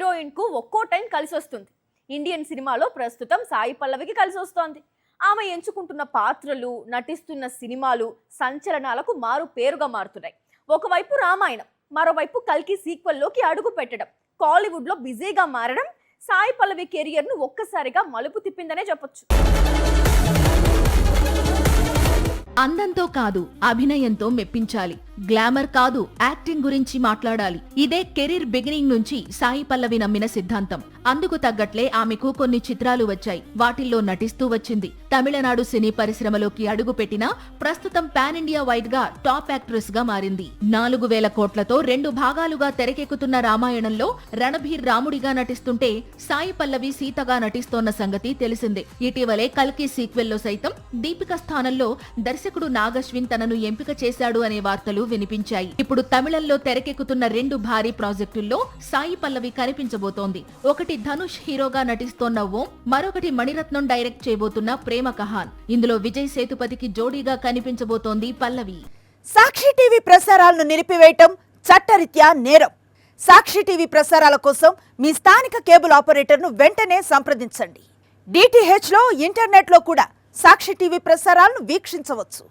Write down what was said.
Heroine కు ఒక్కో time కలిసి వస్తుంది. ఇండియన్ సినిమాలో ప్రస్తుతం సాయి పల్లవికి కలిసి వస్తోంది. ఆమె ఎంచుకుంటున్న పాత్రలు, నటిస్తున్న సినిమాలు సంచలనాలకు మారు పేరుగా మారుతున్నాయి. ఒకవైపు రామాయణం, మరోవైపు కల్కి సీక్వెల్లోకి అడుగు పెట్టడం, కాలీవుడ్ లో బిజీగా మారడం సాయి పల్లవి కెరియర్ ను ఒక్కసారిగా మలుపు తిప్పిందనే చెప్పొచ్చు. అందంతో కాదు, అభినయంతో మెప్పించాలి. గ్లామర్ కాదు, యాక్టింగ్ గురించి మాట్లాడాలి. ఇదే కెరీర్ బిగినింగ్ నుంచి సాయి పల్లవి నమ్మిన సిద్ధాంతం. అందుకు తగ్గట్లే ఆమెకు కొన్ని చిత్రాలు వచ్చాయి. వాటిల్లో నటిస్తూ వచ్చింది. తమిళనాడు సినీ పరిశ్రమలోకి అడుగు పెట్టినా ప్రస్తుతం పాన్ ఇండియా వైడ్ గా టాప్ యాక్ట్రెస్ గా మారింది. 4,000 కోట్లతో 2 భాగాలుగా తెరకెక్కుతున్న రామాయణంలో రణబీర్ రాముడిగా నటిస్తుంటే సాయి పల్లవి సీతగా నటిస్తోన్న సంగతి తెలిసిందే. ఇటీవలే కల్కి సీక్వెల్ లో సైతం దీపిక స్థానంలో దర్శకుడు నాగశ్విన్ తనను ఎంపిక చేశాడు అనే వార్తలు వినిపించాయి. ఇప్పుడు తమిళంలో తెరకెక్కుతున్న 2 భారీ ప్రాజెక్టుల్లో సాయి పల్లవి కనిపించబోతోంది. ఒకటి ధనుష్ హీరోగా నటిస్తోన్న ఓం, మరొకటి మణిరత్నం డైరెక్ట్ చేయబోతున్న ప్రేమ కహాన్. ఇందులో విజయ్ సేతుపతికి జోడీగా కనిపించబోతోంది పల్లవి. సాక్షి టీవీ ప్రసారాలను నిలిపివేయటం చట్టరీత్యా నేరం. సాక్షి టీవీ ప్రసారాల కోసం మీ స్థానిక కేబుల్ ఆపరేటర్ను వెంటనే సంప్రదించండి. DTH లో, ఇంటర్నెట్ లో కూడా సాక్షి టీవీ ప్రసారాలను వీక్షించవచ్చు.